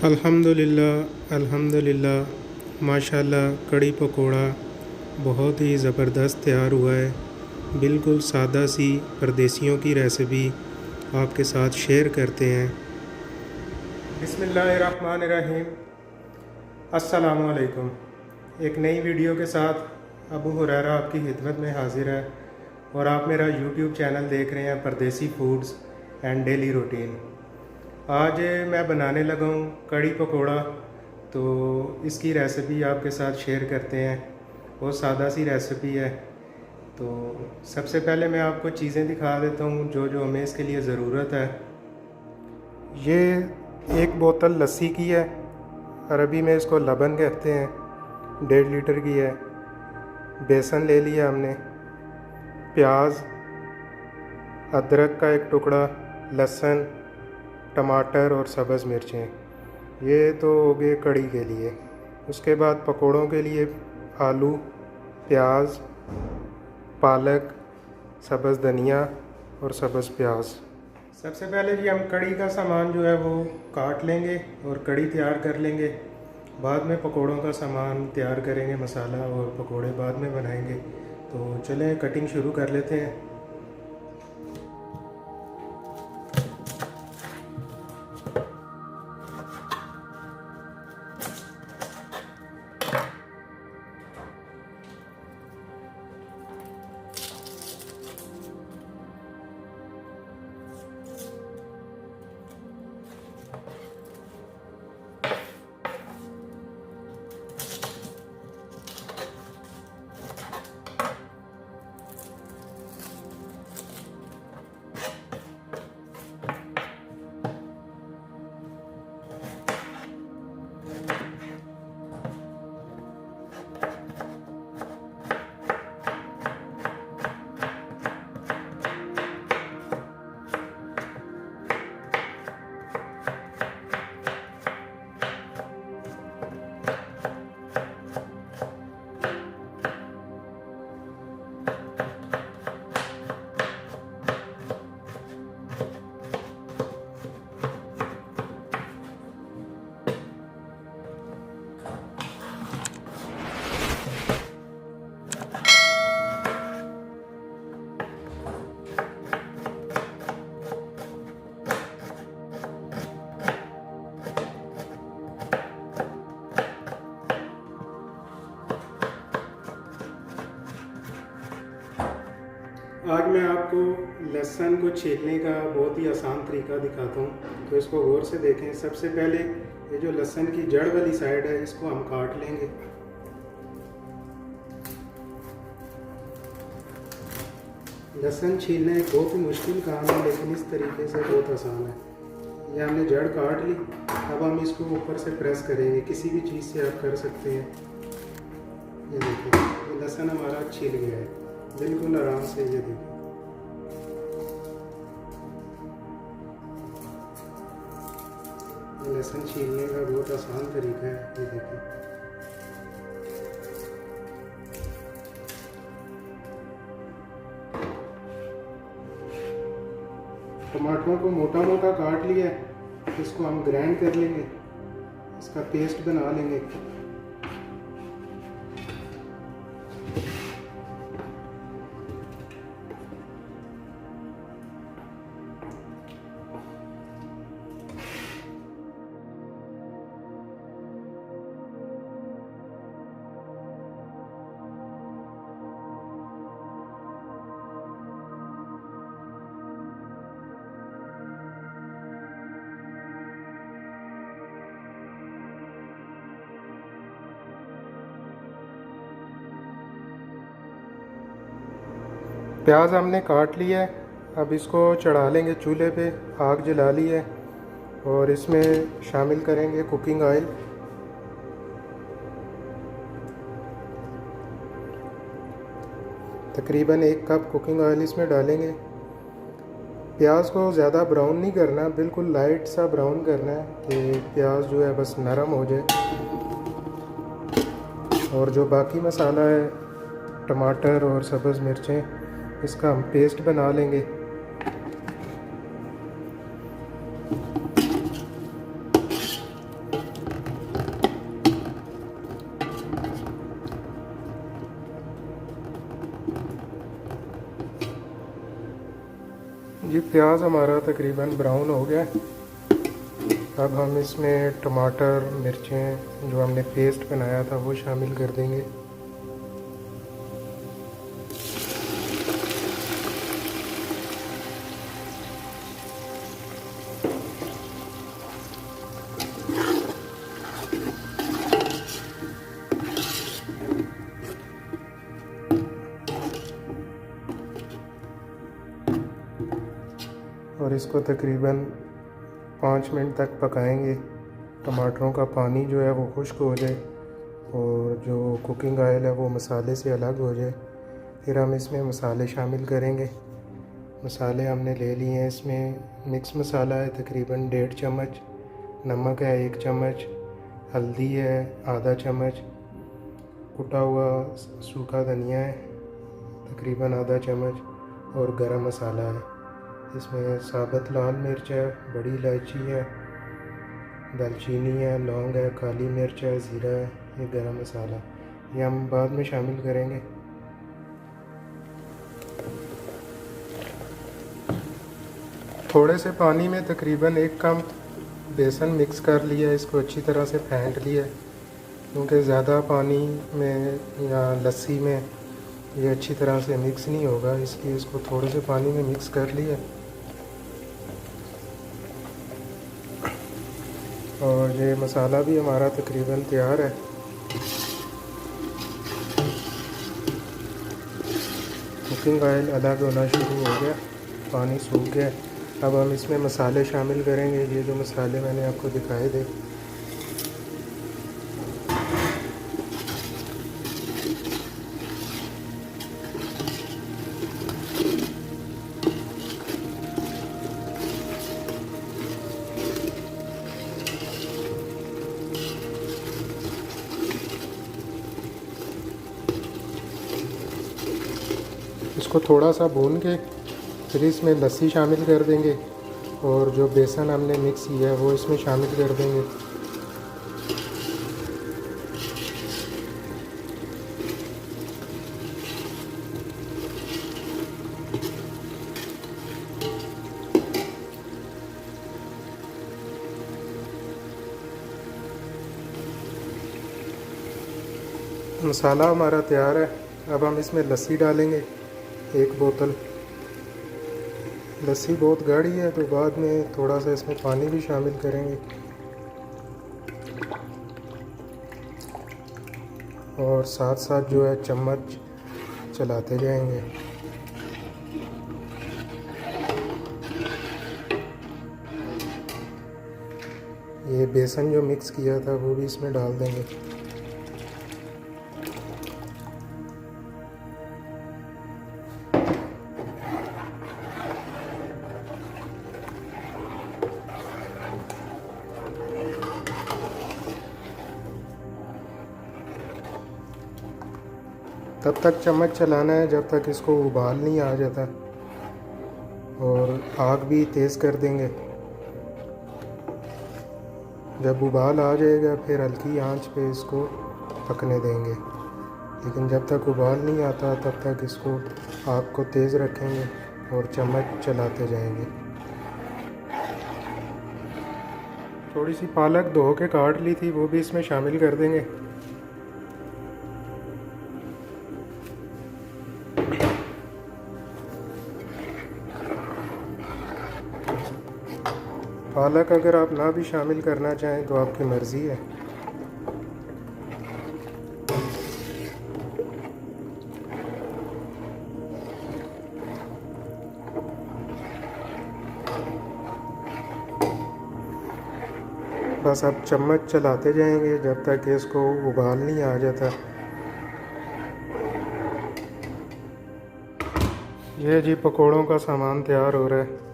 अल्हम्दुलिल्लाह माशाल्लाह कड़ी पकोड़ा बहुत ही ज़बरदस्त तैयार हुआ है। बिल्कुल सादा सी परदेसियों की रेसिपी आपके साथ शेयर करते हैं। बिस्मिल्लाहिर्रहमानिर्रहीम। अस्सलामु अलैकुम। एक नई वीडियो के साथ अबू हुरैरा आपकी खिदमत में हाज़िर है और आप मेरा यूट्यूब चैनल देख रहे हैं परदेसी फूड्स एंड डेली रूटीन। आज मैं बनाने लगा हूँ कड़ी पकोड़ा, तो इसकी रेसिपी आपके साथ शेयर करते हैं। बहुत सादा सी रेसिपी है। तो सबसे पहले मैं आपको चीज़ें दिखा देता हूँ जो जो हमें इसके लिए ज़रूरत है। ये एक बोतल लस्सी की है, अरबी में इसको लबन कहते हैं, 1.5 लीटर की है। बेसन ले लिया हमने, प्याज, अदरक का एक टुकड़ा, लहसुन, टमाटर और सब्ज़ मिर्चें। ये तो हो गए कड़ी के लिए। उसके बाद पकोड़ों के लिए आलू, प्याज, पालक, सब्ज़ धनिया और सब्ज़ प्याज। सबसे पहले जी हम कड़ी का सामान जो है वो काट लेंगे और कड़ी तैयार कर लेंगे। बाद में पकोड़ों का सामान तैयार करेंगे, मसाला, और पकोड़े बाद में बनाएंगे। तो चलें कटिंग शुरू कर लेते हैं। आज मैं आपको लहसुन को छीलने का बहुत ही आसान तरीका दिखाता हूँ, तो इसको गौर से देखें। सबसे पहले ये जो लहसुन की जड़ वाली साइड है इसको हम काट लेंगे। लहसुन छीलना एक बहुत ही मुश्किल काम है, लेकिन इस तरीके से बहुत आसान है। ये हमने जड़ काट ली। अब हम इसको ऊपर से प्रेस करेंगे, किसी भी चीज़ से आप कर सकते हैं। ये देखिए, ये लहसुन हमारा छील गया है बिल्कुल आराम से। ये देखिए, लहसुन छीलने का बहुत आसान तरीका है। ये देखिए, टमाटरों को मोटा मोटा काट लिया है, इसको हम ग्राइंड कर लेंगे, इसका पेस्ट बना लेंगे। प्याज हमने काट लिया है, अब इसको चढ़ा लेंगे चूल्हे पे। आग जला ली है और इसमें शामिल करेंगे कुकिंग ऑयल। तकरीबन 1 कप कुकिंग ऑयल इसमें डालेंगे। प्याज को ज़्यादा ब्राउन नहीं करना, बिल्कुल लाइट सा ब्राउन करना है कि प्याज जो है बस नरम हो जाए। और जो बाकी मसाला है, टमाटर और सब्ज़ मिर्चें, इसका हम पेस्ट बना लेंगे। प्याज हमारा तकरीबन ब्राउन हो गया। अब हम इसमें टमाटर, मिर्चें जो हमने पेस्ट बनाया था वो शामिल कर देंगे। और इसको तकरीबन 5 मिनट तक पकाएंगे। टमाटरों का पानी जो है वो खुश्क हो जाए और जो कुकिंग ऑयल है वो मसाले से अलग हो जाए। फिर हम इसमें मसाले शामिल करेंगे। मसाले हमने ले लिए हैं। इसमें मिक्स मसाला है तकरीबन 1.5 चम्मच, नमक है 1 चम्मच, हल्दी है आधा चम्मच, कुटा हुआ सूखा धनिया है तकरीबन आधा चम्मच और गरम मसाला है। इसमें साबुत लाल मिर्च है, बड़ी इलायची है, दालचीनी है, लौंग है, काली मिर्च है, ज़ीरा है, ये गरम मसाला। ये हम बाद में शामिल करेंगे। थोड़े से पानी में तकरीबन 1 कप बेसन मिक्स कर लिया, इसको अच्छी तरह से फेंट लिया, क्योंकि ज़्यादा पानी में या लस्सी में ये अच्छी तरह से मिक्स नहीं होगा, इसलिए इसको थोड़े से पानी में मिक्स कर लिया। और ये मसाला भी हमारा तकरीबन तैयार है। कुकिंग ऑयल अलग होना शुरू हो गया, पानी सूख गया। अब हम इसमें मसाले शामिल करेंगे, ये जो मसाले मैंने आपको दिखाए थे। इसको थोड़ा सा भून के फिर इसमें लस्सी शामिल कर देंगे और जो बेसन हमने मिक्स किया है वो इसमें शामिल कर देंगे। मसाला हमारा तैयार है। अब हम इसमें लस्सी डालेंगे 1 बोतल। लस्सी बहुत गाढ़ी है तो बाद में थोड़ा सा इसमें पानी भी शामिल करेंगे और साथ साथ जो है चम्मच चलाते जाएंगे। ये बेसन जो मिक्स किया था वो भी इसमें डाल देंगे। तब तक चम्मच चलाना है जब तक इसको उबाल नहीं आ जाता, और आग भी तेज़ कर देंगे। जब उबाल आ जाएगा फिर हल्की आंच पे इसको पकने देंगे, लेकिन जब तक उबाल नहीं आता तब तक इसको आग को तेज़ रखेंगे और चम्मच चलाते जाएंगे। थोड़ी सी पालक धो के काट ली थी वो भी इसमें शामिल कर देंगे। पालक अगर आप ना भी शामिल करना चाहें तो आपकी मर्ज़ी है। बस अब चम्मच चलाते जाएंगे जब तक इसको उबाल नहीं आ जाता। ये जी पकोड़ों का सामान तैयार हो रहा है।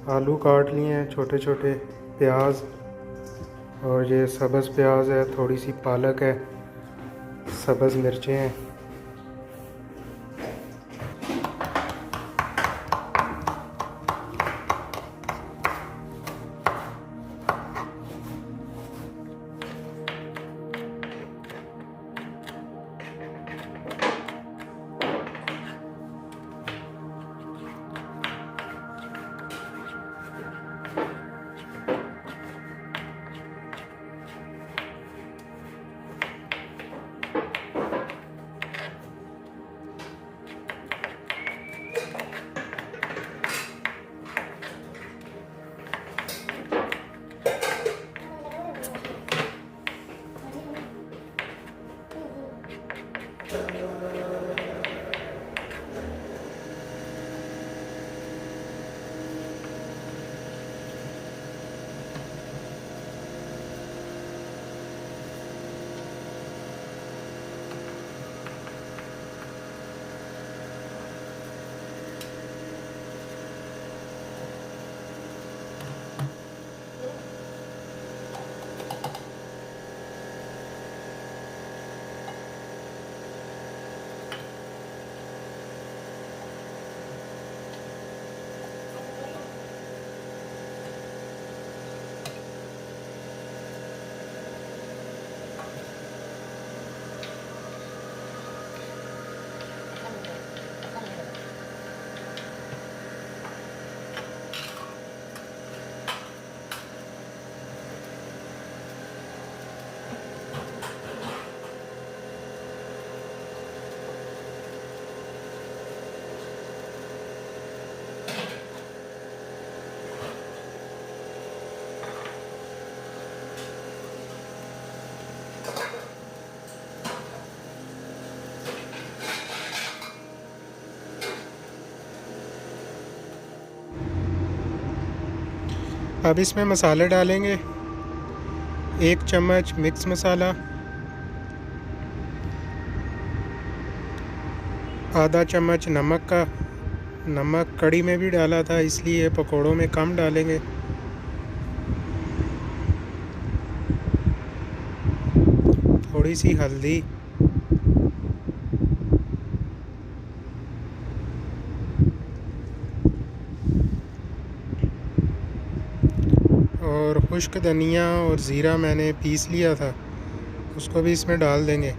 आलू काट लिए हैं छोटे छोटे, प्याज, और ये सब्ज़ प्याज है, थोड़ी सी पालक है, सब्ज़ मिर्चें हैं। अब इसमें मसाले डालेंगे। 1 चम्मच मिक्स मसाला, आधा चम्मच नमक का। नमक कड़ी में भी डाला था, इसलिए पकोड़ों में कम डालेंगे। थोड़ी सी हल्दी, और खुश्क धनिया और ज़ीरा मैंने पीस लिया था, उसको भी इसमें डाल देंगे।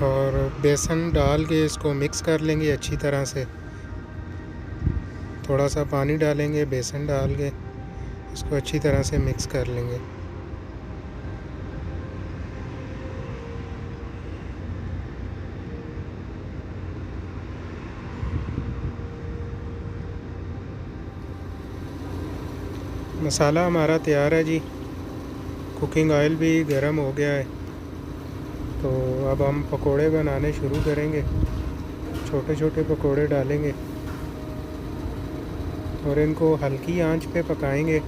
और बेसन डाल के इसको मिक्स कर लेंगे अच्छी तरह से। थोड़ा सा पानी डालेंगे, बेसन डाल के इसको अच्छी तरह से मिक्स कर लेंगे। मसाला हमारा तैयार है जी। कुकिंग ऑयल भी गर्म हो गया है, तो अब हम पकोड़े बनाने शुरू करेंगे। छोटे छोटे पकोड़े डालेंगे और इनको हल्की आंच पे पकाएंगे।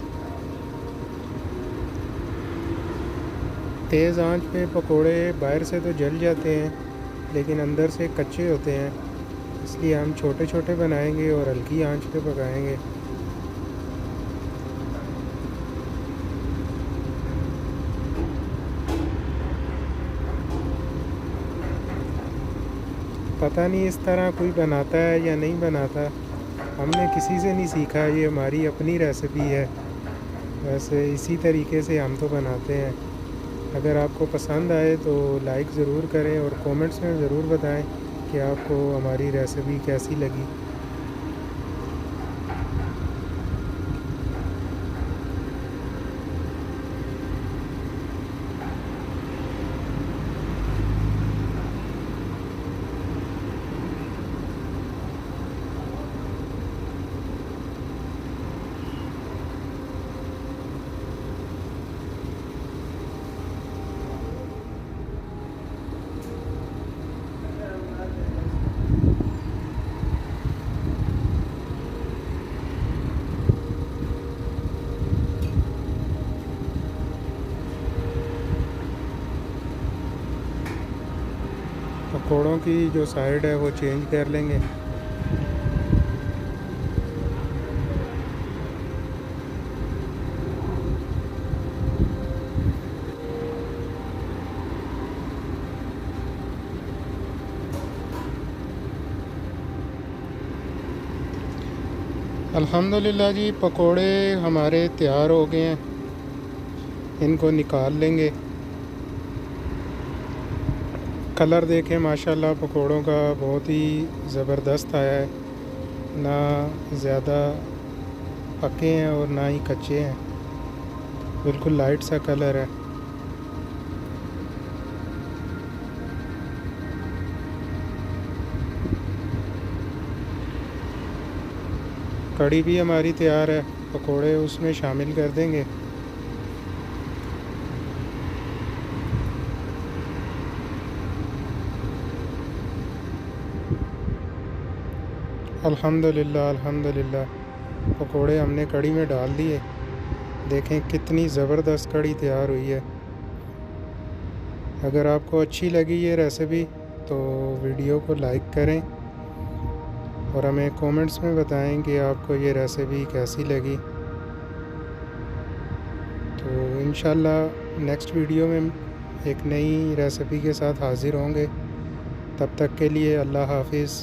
तेज़ आंच पे पकोड़े बाहर से तो जल जाते हैं, लेकिन अंदर से कच्चे होते हैं, इसलिए हम छोटे छोटे बनाएंगे और हल्की आंच पे पकाएंगे। पता नहीं इस तरह कोई बनाता है या नहीं बनाता, हमने किसी से नहीं सीखा, ये हमारी अपनी रेसिपी है। वैसे इसी तरीके से हम तो बनाते हैं। अगर आपको पसंद आए तो लाइक ज़रूर करें और कमेंट्स में ज़रूर बताएं कि आपको हमारी रेसिपी कैसी लगी। पकोड़ों की जो साइड है वो चेंज कर लेंगे। अल्हम्दुलिल्लाह जी, पकोड़े हमारे तैयार हो गए हैं। इनको निकाल लेंगे। कलर देखें माशाल्लाह पकोड़ों का बहुत ही ज़बरदस्त आया है, ना ज़्यादा पके हैं और ना ही कच्चे हैं, बिल्कुल लाइट सा कलर है। कड़ी भी हमारी तैयार है, पकोड़े उसमें शामिल कर देंगे। अल्हम्दुलिल्लाह अल्हम्दुलिल्लाह, पकोड़े हमने कड़ी में डाल दिए। देखें कितनी ज़बरदस्त कड़ी तैयार हुई है। अगर आपको अच्छी लगी ये रेसिपी तो वीडियो को लाइक करें और हमें कमेंट्स में बताएं कि आपको ये रेसिपी कैसी लगी। तो इंशाल्लाह नेक्स्ट वीडियो में एक नई रेसिपी के साथ हाज़िर होंगे। तब तक के लिए अल्लाह हाफ़िज़।